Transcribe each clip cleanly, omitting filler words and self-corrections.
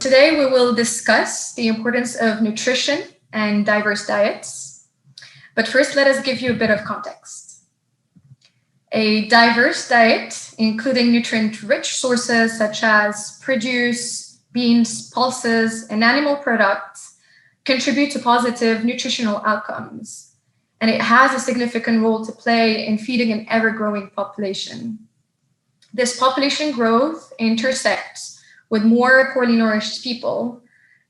Today, we will discuss the importance of nutrition and diverse diets. But first, let us give you a bit of context. A diverse diet, including nutrient-rich sources such as produce, beans, pulses, and animal products, contribute to positive nutritional outcomes. And it has a significant role to play in feeding an ever-growing population. This population growth intersects with more poorly nourished people,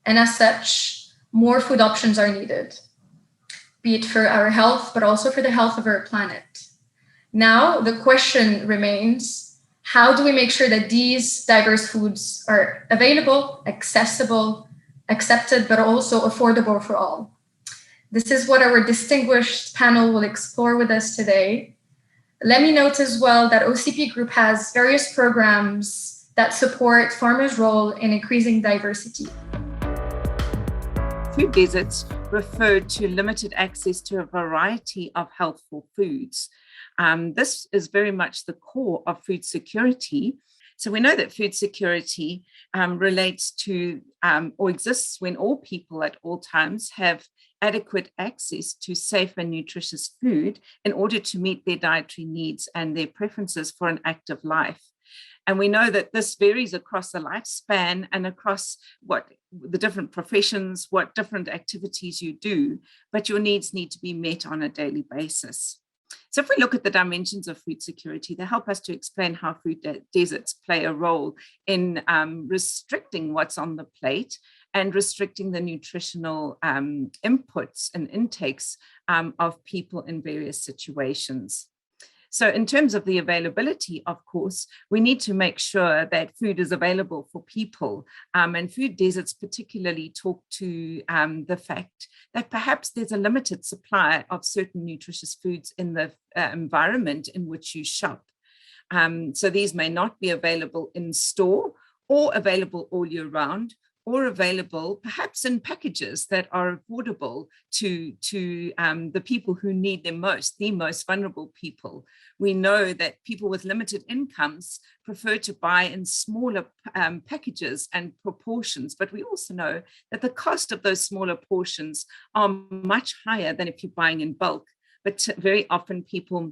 and as such, more food options are needed, be it for our health, but also for the health of our planet. Now, the question remains, how do we make sure that these diverse foods are available, accessible, accepted, but also affordable for all? This is what our distinguished panel will explore with us today. Let me note as well that OCP Group has various programs that support farmers' role in increasing diversity. Food deserts refer to limited access to a variety of healthful foods. This is very much the core of food security. So we know that food security relates to or exists when all people at all times have adequate access to safe and nutritious food in order to meet their dietary needs and their preferences for an active life. And we know that this varies across the lifespan and across what the different professions, what different activities you do, but your needs need to be met on a daily basis. So if we look at the dimensions of food security, they help us to explain how food deserts play a role in restricting what's on the plate and restricting the nutritional inputs and intakes of people in various situations. So in terms of the availability, of course, we need to make sure that food is available for people. And food deserts particularly talk to the fact that perhaps there's a limited supply of certain nutritious foods in the environment in which you shop. So these may not be available in store or available all year round, or available perhaps in packages that are affordable to the people who need them most, the most vulnerable people. We know that people with limited incomes prefer to buy in smaller packages and proportions, but we also know that the cost of those smaller portions are much higher than if you're buying in bulk. But very often people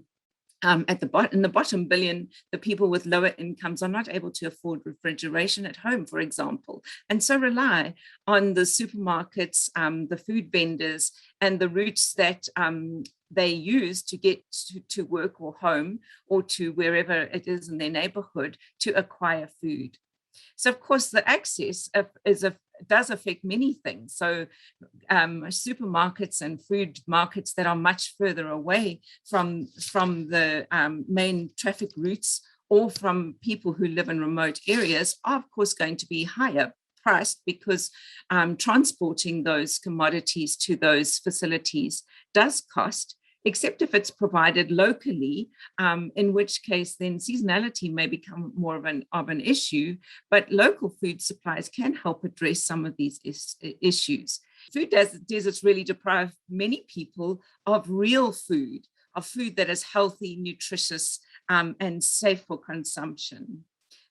in the bottom billion, the people with lower incomes are not able to afford refrigeration at home, for example, and so rely on the supermarkets, the food vendors, and the routes that they use to get to work or home or to wherever it is in their neighborhood to acquire food. So, of course, the access does affect many things. So supermarkets and food markets that are much further away from the main traffic routes or from people who live in remote areas are, of course, going to be higher priced because transporting those commodities to those facilities does cost, except if it's provided locally, in which case then seasonality may become more of an issue, but local food supplies can help address some of these issues. Food deserts really deprive many people of real food, of food that is healthy, nutritious, and safe for consumption.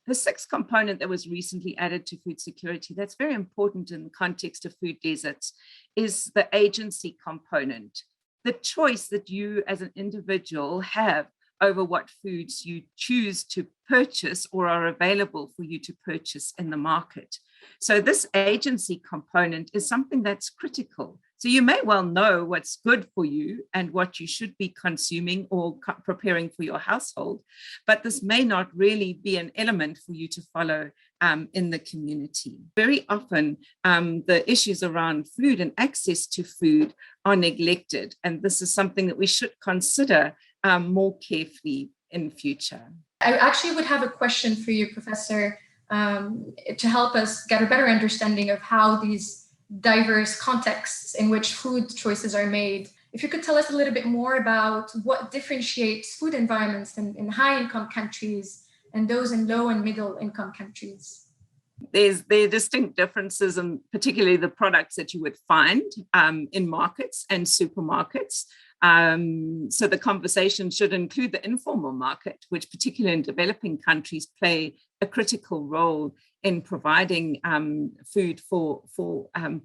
The sixth component that was recently added to food security that's very important in the context of food deserts is the agency component. The choice that you as an individual have over what foods you choose to purchase or are available for you to purchase in the market. So this agency component is something that's critical. So you may well know what's good for you and what you should be consuming or preparing for your household, but this may not really be an element for you to follow in the community. Very often, the issues around food and access to food are neglected, and this is something that we should consider more carefully in future. I actually would have a question for you, Professor, to help us get a better understanding of how these diverse contexts in which food choices are made. If you could tell us a little bit more about what differentiates food environments in high-income countries and those in low and middle-income countries. There are distinct differences, and particularly the products that you would find in markets and supermarkets. So the conversation should include the informal market, which particularly in developing countries play a critical role in providing food for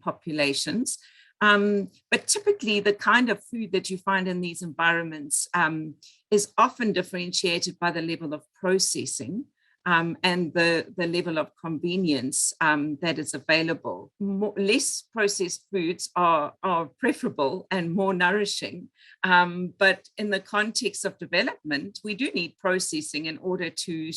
populations. But typically the kind of food that you find in these environments is often differentiated by the level of processing and the level of convenience that is available. Less processed foods are preferable and more nourishing. But in the context of development, we do need processing in order to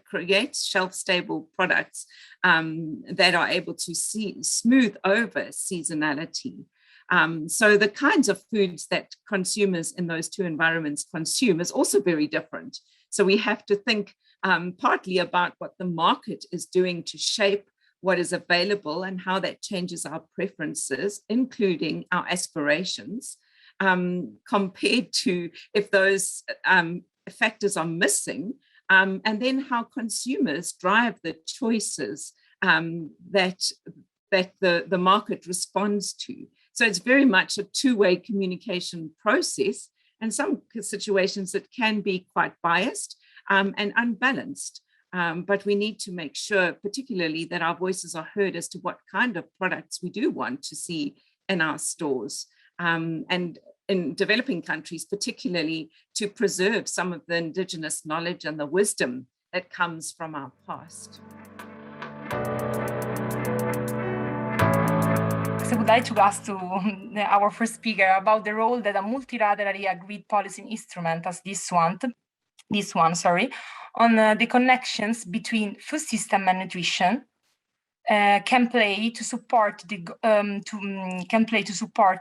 create shelf-stable products that are able to smooth over seasonality. So the kinds of foods that consumers in those two environments consume is also very different. So we have to think partly about what the market is doing to shape what is available and how that changes our preferences, including our aspirations, compared to if those factors are missing, and then how consumers drive the choices that the market responds to. So it's very much a two-way communication process, and some situations it can be quite biased and unbalanced. But we need to make sure, particularly, that our voices are heard as to what kind of products we do want to see in our stores. And in developing countries, particularly, to preserve some of the indigenous knowledge and the wisdom that comes from our past. I would like to ask to our first speaker about the role that a multilaterally agreed policy instrument as this one, on the connections between food system and nutrition can play to support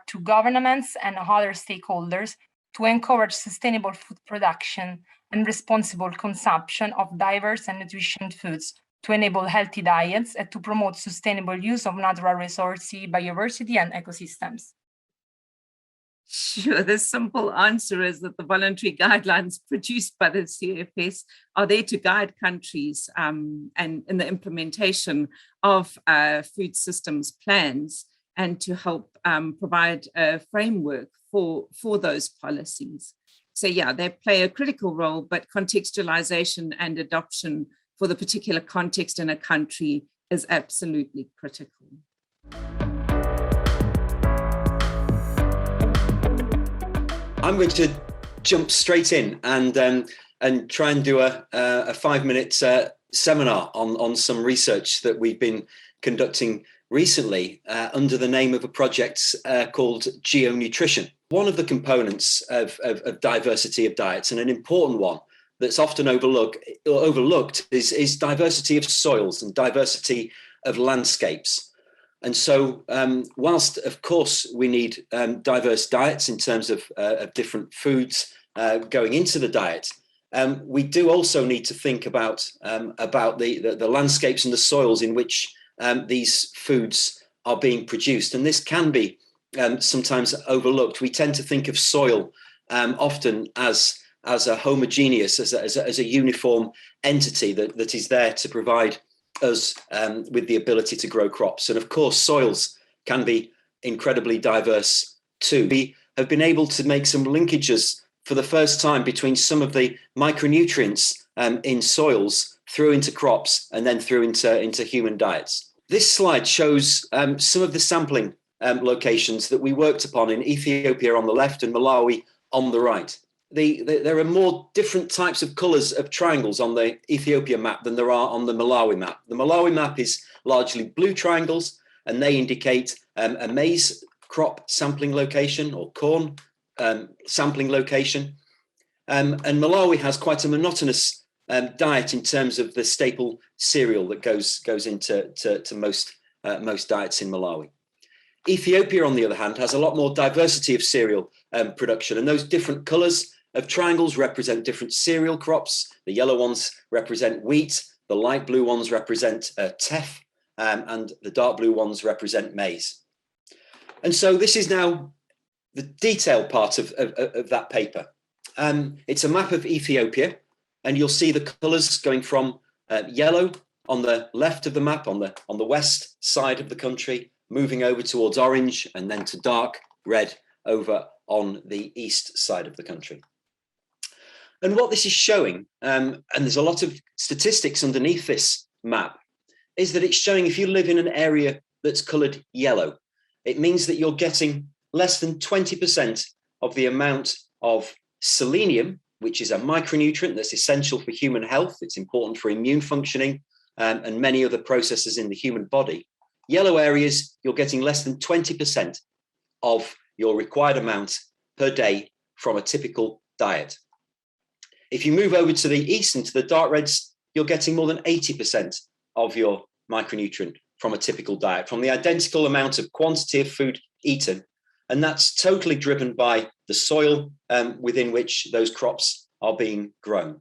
to governments and other stakeholders to encourage sustainable food production and responsible consumption of diverse and nutritious foods, to enable healthy diets and to promote sustainable use of natural resources, biodiversity, and ecosystems. Sure, the simple answer is that the voluntary guidelines produced by the CFS are there to guide countries and in the implementation of food systems plans and to help provide a framework for those policies. So yeah, they play a critical role, but contextualization and adoption for the particular context in a country is absolutely critical. I'm going to jump straight in and try and do a 5-minute seminar on some research that we've been conducting recently under the name of a project called Geonutrition. One of the components of diversity of diets, and an important one that's often overlooked is diversity of soils and diversity of landscapes. And so whilst, of course, we need diverse diets in terms of different foods going into the diet, we do also need to think about the landscapes and the soils in which these foods are being produced. And this can be sometimes overlooked. We tend to think of soil often as a homogeneous, as a uniform entity that is there to provide us with the ability to grow crops. And of course, soils can be incredibly diverse too. We have been able to make some linkages for the first time between some of the micronutrients in soils through into crops and then through into human diets. This slide shows some of the sampling locations that we worked upon in Ethiopia on the left and Malawi on the right. There are more different types of colours of triangles on the Ethiopia map than there are on the Malawi map. The Malawi map is largely blue triangles, and they indicate a maize crop sampling location or corn sampling location. And Malawi has quite a monotonous diet in terms of the staple cereal that goes into most diets in Malawi. Ethiopia, on the other hand, has a lot more diversity of cereal production, and those different colours of triangles represent different cereal crops. The yellow ones represent wheat, the light blue ones represent teff, and the dark blue ones represent maize. And so this is now the detailed part of that paper. It's a map of Ethiopia, and you'll see the colours going from yellow on the left of the map, on the west side of the country, moving over towards orange, and then to dark red over on the east side of the country. And what this is showing, and there's a lot of statistics underneath this map, is that it's showing if you live in an area that's coloured yellow, it means that you're getting less than 20% of the amount of selenium, which is a micronutrient that's essential for human health. It's important for immune functioning and many other processes in the human body. Yellow areas, you're getting less than 20% of your required amount per day from a typical diet. If you move over to the east and to the dark reds, you're getting more than 80% of your micronutrient from a typical diet, from the identical amount of quantity of food eaten. And that's totally driven by the soil within which those crops are being grown.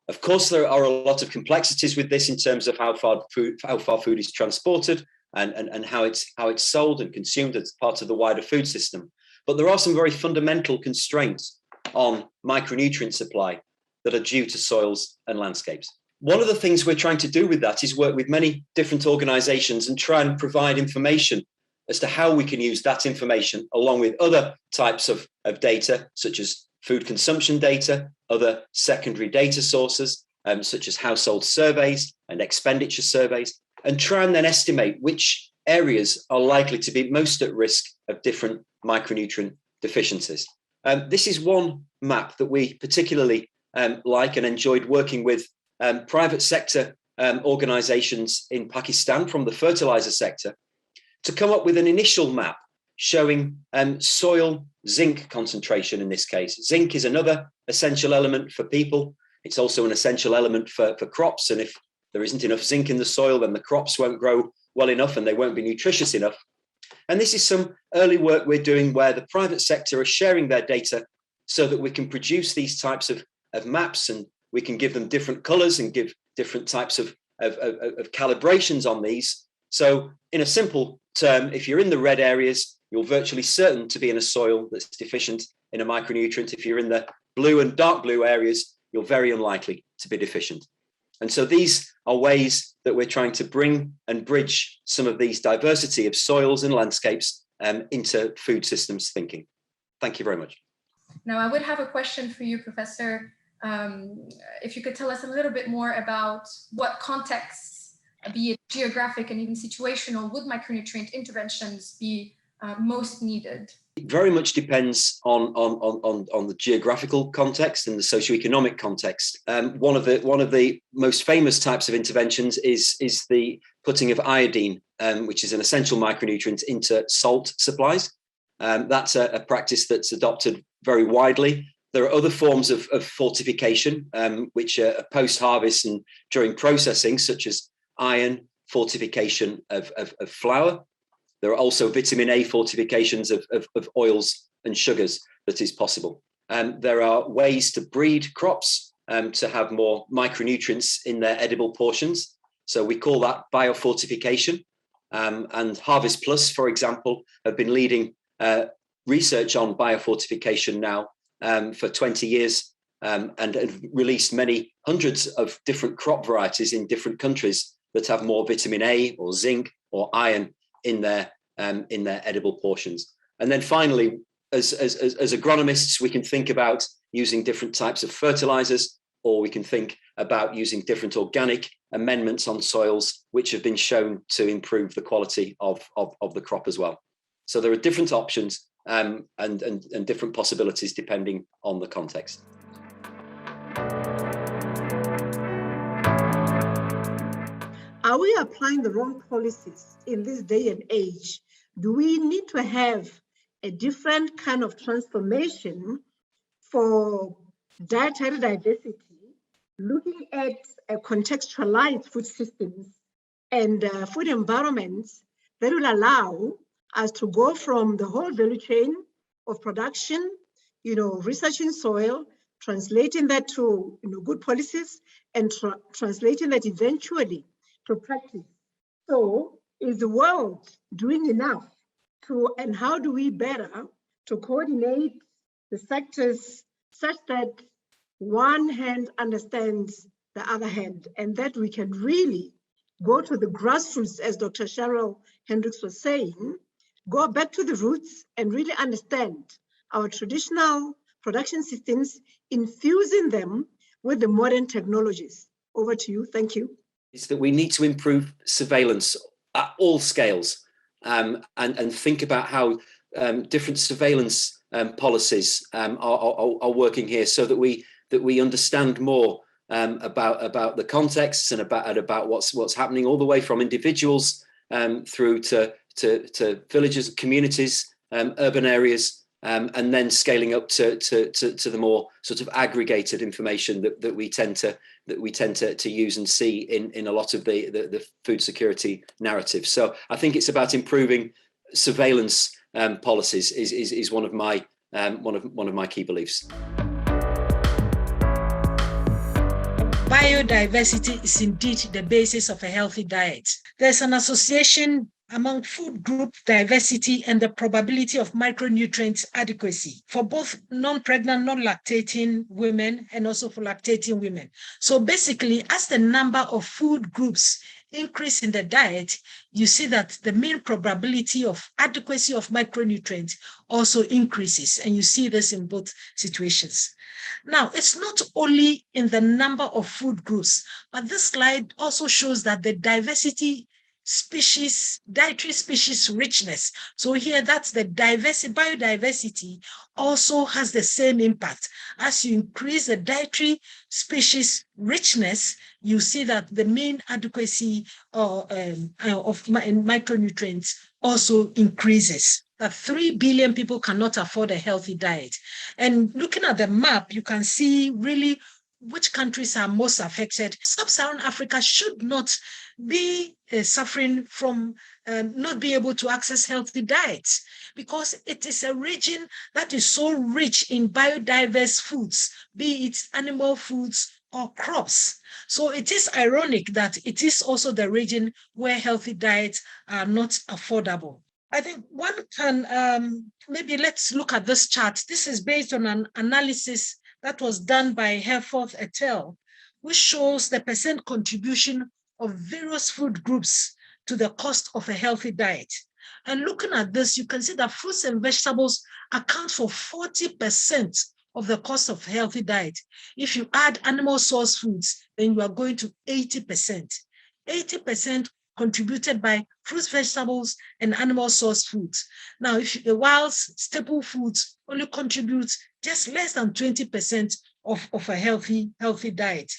Of course, there are a lot of complexities with this in terms of how far food is transported and how it's sold and consumed as part of the wider food system. But there are some very fundamental constraints on micronutrient supply that are due to soils and landscapes. One of the things we're trying to do with that is work with many different organizations and try and provide information as to how we can use that information along with other types of data, such as food consumption data, other secondary data sources, such as household surveys and expenditure surveys, and try and then estimate which areas are likely to be most at risk of different micronutrient deficiencies. This is one map that we particularly like and enjoyed working with private sector organizations in Pakistan from the fertilizer sector to come up with an initial map showing soil zinc concentration in this case. Zinc is another essential element for people. It's also an essential element for crops. And if there isn't enough zinc in the soil, then the crops won't grow well enough and they won't be nutritious enough. And this is some early work we're doing where the private sector are sharing their data so that we can produce these types of maps, and we can give them different colors and give different types of calibrations on these. So in a simple term, if you're in the red areas, you're virtually certain to be in a soil that's deficient in a micronutrient. If you're in the blue and dark blue areas, you're very unlikely to be deficient. And so these are ways that we're trying to bring and bridge some of these diversity of soils and landscapes into food systems thinking. Thank you very much. Now, I would have a question for you, Professor. If you could tell us a little bit more about what contexts, be it geographic and even situational, would micronutrient interventions be most needed? It very much depends on the geographical context and the socioeconomic context. One of the most famous types of interventions is the putting of iodine, which is an essential micronutrient, into salt supplies. That's a practice that's adopted very widely. There are other forms of fortification, which are post-harvest and during processing, such as iron fortification of flour. There are also vitamin A fortifications of oils and sugars that is possible. There are ways to breed crops to have more micronutrients in their edible portions. So we call that biofortification. And Harvest Plus, for example, have been leading research on biofortification now for 20 years and have released many hundreds of different crop varieties in different countries that have more vitamin A or zinc or iron in their edible portions. And then finally, as agronomists, we can think about using different types of fertilizers, or we can think about using different organic amendments on soils, which have been shown to improve the quality of the crop as well. So there are different options and different possibilities depending on the context. Are we applying the wrong policies in this day and age? Do we need to have a different kind of transformation for dietary diversity, looking at contextualized food systems and food environments that will allow us to go from the whole value chain of production, researching soil, translating that to good policies, and translating that eventually to practice. So is the world doing enough and how do we better to coordinate the sectors such that one hand understands the other hand, and that we can really go to the grassroots, as Dr. Cheryl Hendricks was saying, go back to the roots and really understand our traditional production systems, infusing them with the modern technologies. Over to you. Thank you. is that we need to improve surveillance at all scales, and think about how different surveillance policies are working here, so that we understand more about the contexts and about what's happening, all the way from individuals through to villages, communities, urban areas, and then scaling up to the more sort of aggregated information that we tend to use and see in a lot of the food security narrative. So I think it's about improving surveillance policies is one of my key beliefs. Biodiversity is indeed the basis of a healthy diet. There's an association among food group diversity and the probability of micronutrient adequacy for both non-pregnant, non-lactating women and also for lactating women. So basically, as the number of food groups increase in the diet, you see that the mean probability of adequacy of micronutrients also increases. And you see this in both situations. Now, it's not only in the number of food groups, but this slide also shows that the diversity dietary species richness. So here, that's the biodiversity also has the same impact. As you increase the dietary species richness, you see that the mean adequacy of micronutrients also increases. That 3 billion people cannot afford a healthy diet. And looking at the map, you can see really which countries are most affected. Sub-Saharan Africa should not be suffering from not being able to access healthy diets, because it is a region that is so rich in biodiverse foods, be it animal foods or crops. So it is ironic that it is also the region where healthy diets are not affordable. I think one can, maybe let's look at this chart. This is based on an analysis that was done by Herforth et al., which shows the percent contribution of various food groups to the cost of a healthy diet. And looking at this, you can see that fruits and vegetables account for 40% of the cost of a healthy diet. If you add animal source foods, then you are going to 80%. 80% contributed by fruits, vegetables, and animal source foods. Now, whilst staple foods only contribute just less than 20% of a healthy diet.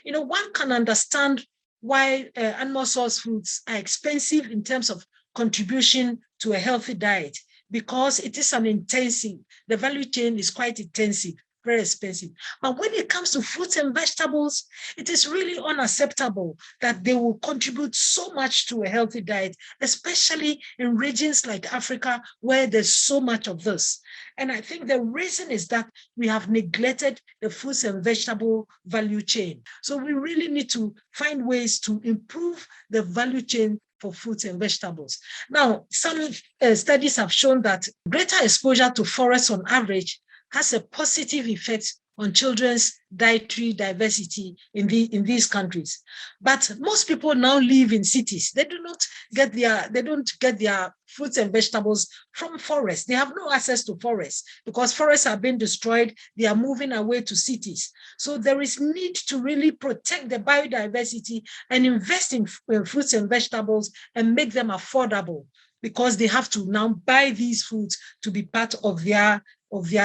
One can understand why animal source foods are expensive in terms of contribution to a healthy diet, because it is an intensive, the value chain is quite intensive, very expensive. But when it comes to fruits and vegetables, it is really unacceptable that they will contribute so much to a healthy diet, especially in regions like Africa, where there's so much of this. And I think the reason is that we have neglected the fruits and vegetable value chain. So we really need to find ways to improve the value chain for fruits and vegetables. Now, some studies have shown that greater exposure to forests on average has a positive effect on children's dietary diversity in these countries. But most people now live in cities. They don't get their fruits and vegetables from forests. They have no access to forests because forests are being destroyed. They are moving away to cities. So there is need to really protect the biodiversity and invest in fruits and vegetables and make them affordable, because they have to now buy these foods to be part of their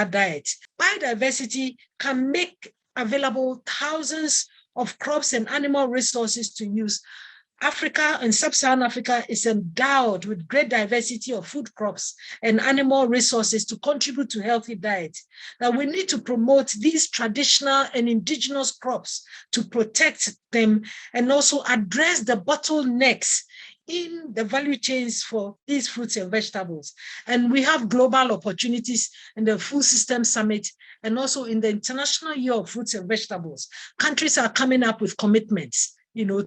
diet. Biodiversity can make available thousands of crops and animal resources to use. Africa and Sub-Saharan Africa is endowed with great diversity of food crops and animal resources to contribute to healthy diet. Now we need to promote these traditional and indigenous crops to protect them and also address the bottlenecks in the value chains for these fruits and vegetables. And we have global opportunities in the Food System Summit and also in the International Year of Fruits and Vegetables. Countries are coming up with commitments,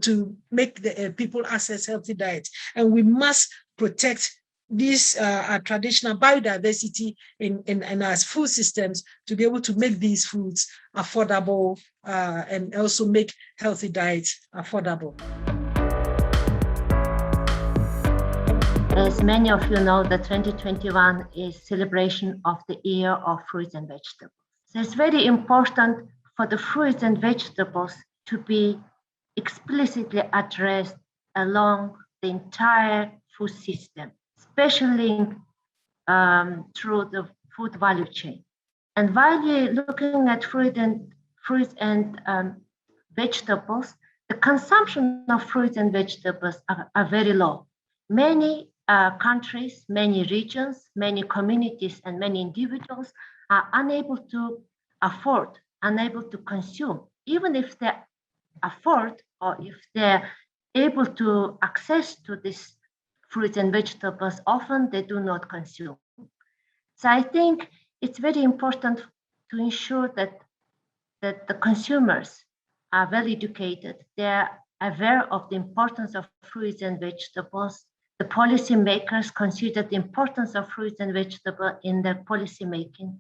to make the people access healthy diets. And we must protect these traditional biodiversity in our food systems to be able to make these foods affordable and also make healthy diets affordable. As many of you know, the 2021 is celebration of the year of fruits and vegetables. So it's very important for the fruits and vegetables to be explicitly addressed along the entire food system, especially through the food value chain. And while we're looking at fruits and vegetables, the consumption of fruits and vegetables are very low. Many countries, many regions, many communities, and many individuals are unable to afford, unable to consume, even if they afford or if they're able to access to these fruits and vegetables, often they do not consume. So I think it's very important to ensure that the consumers are well educated. They're aware of the importance of fruits and vegetables. The policymakers consider the importance of fruits and vegetables in their policy making.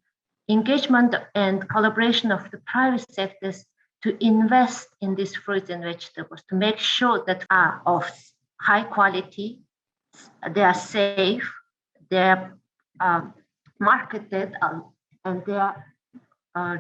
Engagement and collaboration of the private sectors to invest in these fruits and vegetables, to make sure that are of high quality, they are safe, they're marketed, and they are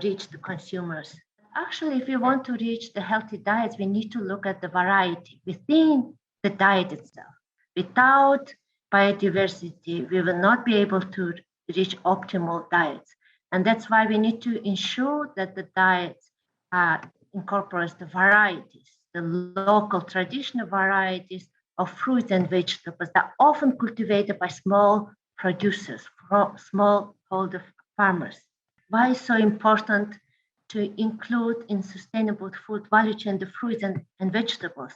reach the consumers. Actually, if we want to reach the healthy diets, we need to look at the variety within the diet itself. Without biodiversity, we will not be able to reach optimal diets. And that's why we need to ensure that the diets incorporates the varieties, the local traditional varieties of fruits and vegetables that are often cultivated by small producers, smallholder farmers. Why is so important to include in sustainable food value chain the fruits and vegetables?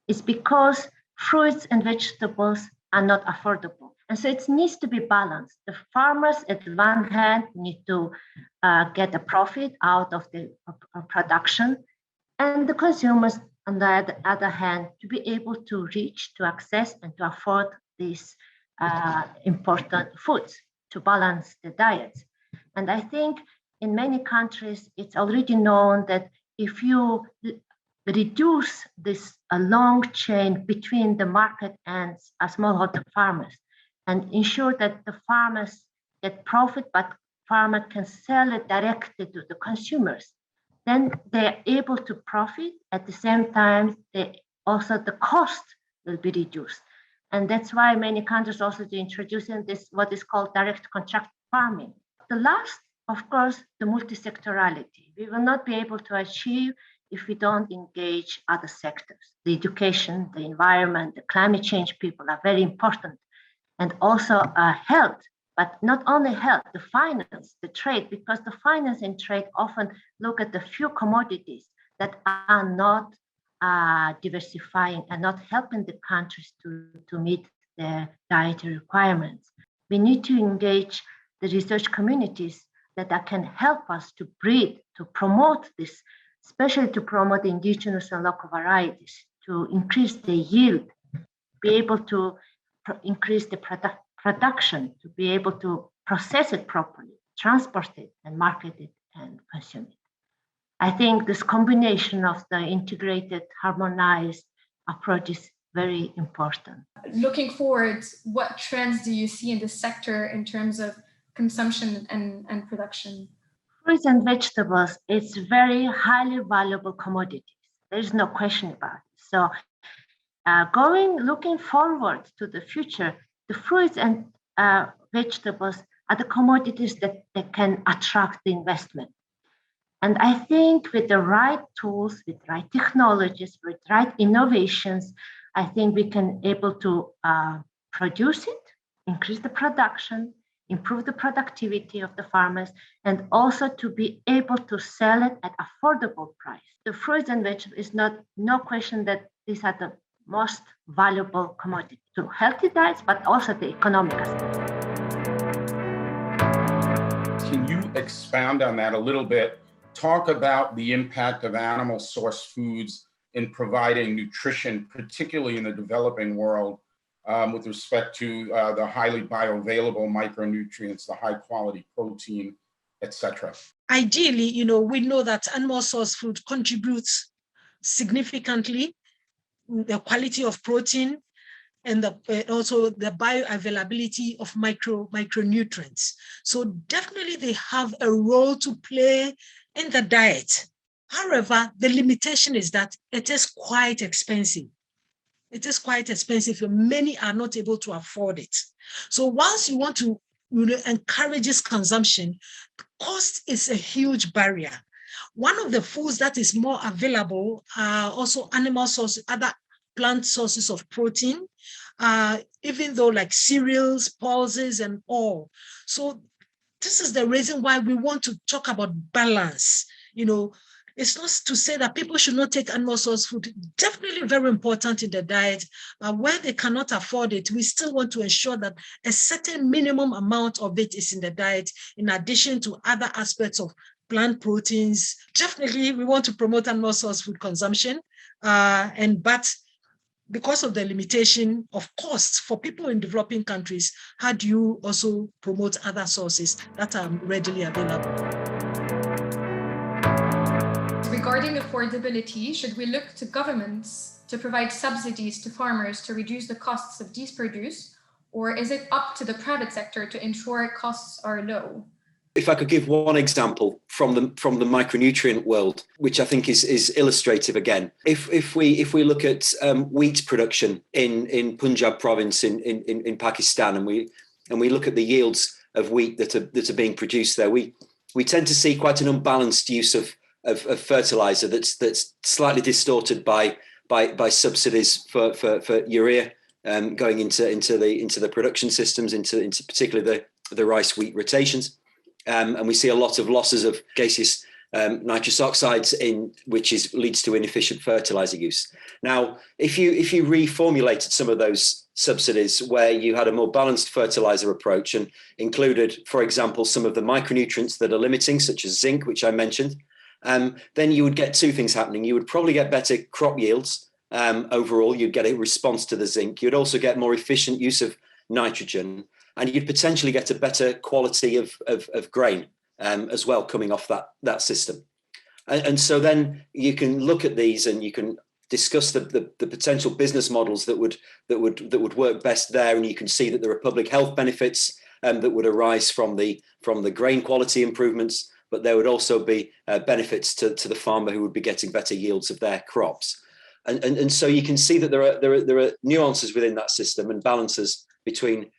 It's because fruits and vegetables are not affordable. And so it needs to be balanced. The farmers, at one hand, need to get a profit out of the production, and the consumers, on the other hand, to be able to reach, to access, and to afford these important foods to balance the diets. And I think in many countries, it's already known that if you reduce this long chain between the market and smallholder farmers and ensure that the farmers get profit, but farmer can sell it directly to the consumers, then they're able to profit. At the same time, also the cost will be reduced. And that's why many countries also introducing this, what is called direct contract farming. The last, of course, the multi-sectorality. We will not be able to achieve if we don't engage other sectors. The education, the environment, the climate change people are very important. And also health, but not only health, the finance, the trade, because the finance and trade often look at the few commodities that are not diversifying and not helping the countries to meet their dietary requirements. We need to engage the research communities that can help us to breed, to promote this, especially to promote indigenous and local varieties, to increase the yield, be able to increase the production, to be able to process it properly, transport it, and market it and consume it. I think this combination of the integrated, harmonized approach is very important. Looking forward, what trends do you see in the sector in terms of consumption and production? Fruits and vegetables, it's very highly valuable commodities. There's no question about it. So looking forward to the future, the fruits and vegetables are the commodities that can attract the investment. And I think with the right tools, with right technologies, with right innovations, I think we can able to produce it, increase the production, improve the productivity of the farmers, and also to be able to sell it at affordable price. The fruits and vegetables is no question that these are the most valuable commodity to healthy diets, but also the economic aspect. Can you expound on that a little bit? Talk about the impact of animal source foods in providing nutrition, particularly in the developing world, with respect to the highly bioavailable micronutrients, the high quality protein, etc. Ideally, we know that animal source food contributes significantly the quality of protein and also the bioavailability of micronutrients. So definitely they have a role to play in the diet. However, the limitation is that it is quite expensive. It is quite expensive and many are not able to afford it. So once you want to encourage this consumption, cost is a huge barrier. One of the foods that is more available are also animal sources, other plant sources of protein, even though like cereals, pulses, and all. So this is the reason why we want to talk about balance. It's not to say that people should not take animal source food. Definitely very important in the diet, but where they cannot afford it, we still want to ensure that a certain minimum amount of it is in the diet, in addition to other aspects of plant proteins. Definitely, we want to promote animal source food consumption, but because of the limitation of costs for people in developing countries, how do you also promote other sources that are readily available? Regarding affordability, should we look to governments to provide subsidies to farmers to reduce the costs of these produce, or is it up to the private sector to ensure costs are low? If I could give one example from the micronutrient world, which I think is illustrative again. If we look at wheat production in Punjab province in Pakistan, and we look at the yields of wheat that are being produced there, we tend to see quite an unbalanced use of fertilizer that's slightly distorted by subsidies for urea going into the production systems, into particularly the rice wheat rotations. And we see a lot of losses of gaseous nitrous oxides, which leads to inefficient fertilizer use. Now, if you reformulated some of those subsidies where you had a more balanced fertilizer approach and included, for example, some of the micronutrients that are limiting, such as zinc, which I mentioned, then you would get two things happening. You would probably get better crop yields overall. You'd get a response to the zinc. You'd also get more efficient use of nitrogen, and you'd potentially get a better quality of grain as well coming off that system. And so then you can look at these and you can discuss the potential business models that would work best there, and you can see that there are public health benefits that would arise from the grain quality improvements, but there would also be benefits to the farmer who would be getting better yields of their crops. And so you can see that there are nuances within that system and balances between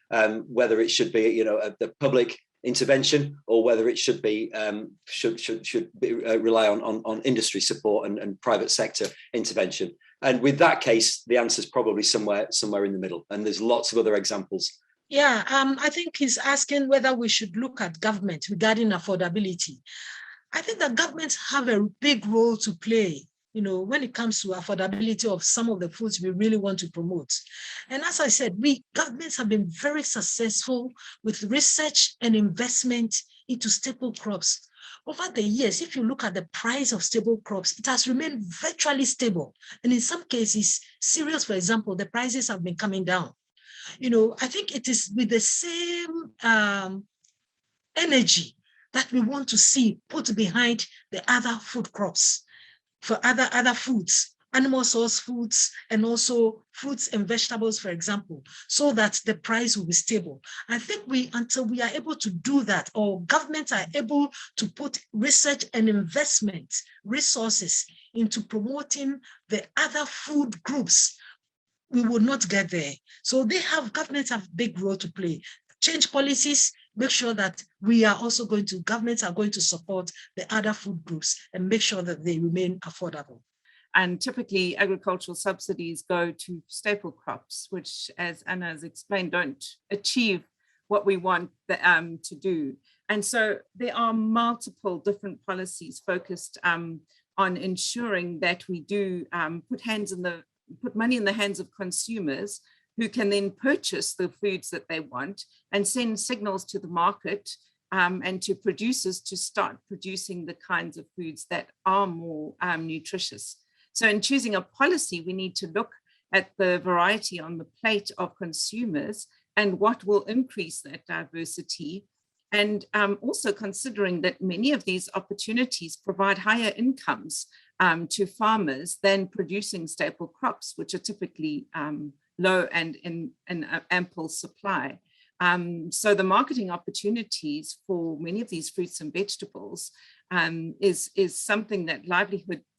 whether it should be the public intervention or whether it should be rely on industry support and private sector intervention. And with that case, the answer is probably somewhere in the middle. And there's lots of other examples. Yeah, I think he's asking whether we should look at government regarding affordability. I think that governments have a big role to play, when it comes to affordability of some of the foods we really want to promote. And as I said, governments have been very successful with research and investment into staple crops. Over the years, if you look at the price of staple crops, it has remained virtually stable. And in some cases, cereals, for example, the prices have been coming down. I think it is with the same energy that we want to see put behind the other food crops, for other foods, animal source foods, and also fruits and vegetables, for example, so that the price will be stable. I think until we are able to do that, or governments are able to put research and investment resources into promoting the other food groups, we will not get there. So governments have a big role to play. Change policies, make sure that governments are going to support the other food groups and make sure that they remain affordable. And typically agricultural subsidies go to staple crops, which, as Anna has explained, don't achieve what we want to do. And so there are multiple different policies focused on ensuring that we do put money in the hands of consumers who can then purchase the foods that they want and send signals to the market and to producers to start producing the kinds of foods that are more nutritious. So in choosing a policy, we need to look at the variety on the plate of consumers and what will increase that diversity. And also considering that many of these opportunities provide higher incomes to farmers than producing staple crops, which are typically low and in ample supply. So the marketing opportunities for many of these fruits and vegetables is something that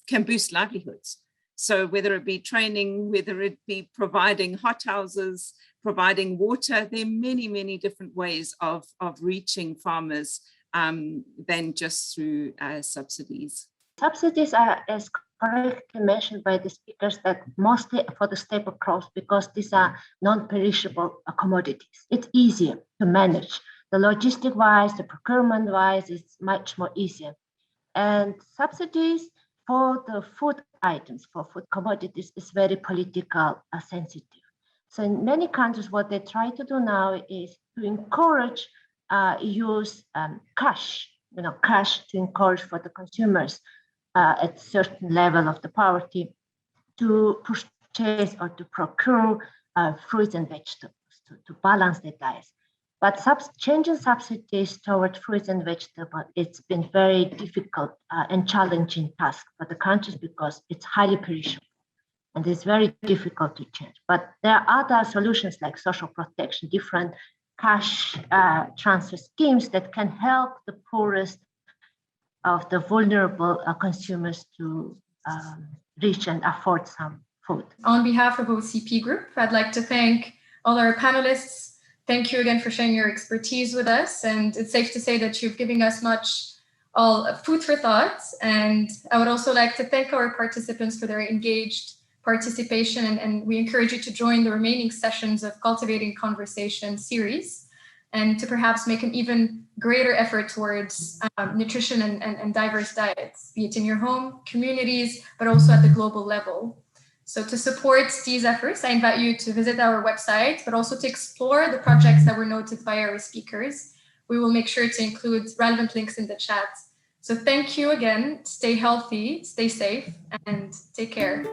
can boost livelihoods. So whether it be training, whether it be providing hothouses, providing water, there are many, many different ways of reaching farmers than just through subsidies. Subsidies are, as correctly mentioned by the speakers, that mostly for the staple crops because these are non-perishable commodities. It's easier to manage. The logistic-wise, the procurement-wise, it's much more easier. And subsidies for the food items, for food commodities, is very political sensitive. So in many countries, what they try to do now is to encourage use cash to encourage for the consumers at certain level of the poverty to purchase or to procure fruits and vegetables to balance their diets. But changing subsidies toward fruits and vegetables, it's been very difficult and challenging task for the countries because it's highly perishable and it's very difficult to change. But there are other solutions like social protection, different cash transfer schemes that can help the poorest of the vulnerable consumers to reach and afford some food. On behalf of OCP Group, I'd like to thank all our panelists. Thank you again for sharing your expertise with us. And it's safe to say that you've given us all food for thought. And I would also like to thank our participants for their engaged participation. And we encourage you to join the remaining sessions of Cultivating Conversation series and to perhaps make an even greater effort towards nutrition and diverse diets, be it in your home, communities, but also at the global level. So to support these efforts, I invite you to visit our website, but also to explore the projects that were noted by our speakers. We will make sure to include relevant links in the chat. So thank you again. Stay healthy, stay safe, and take care.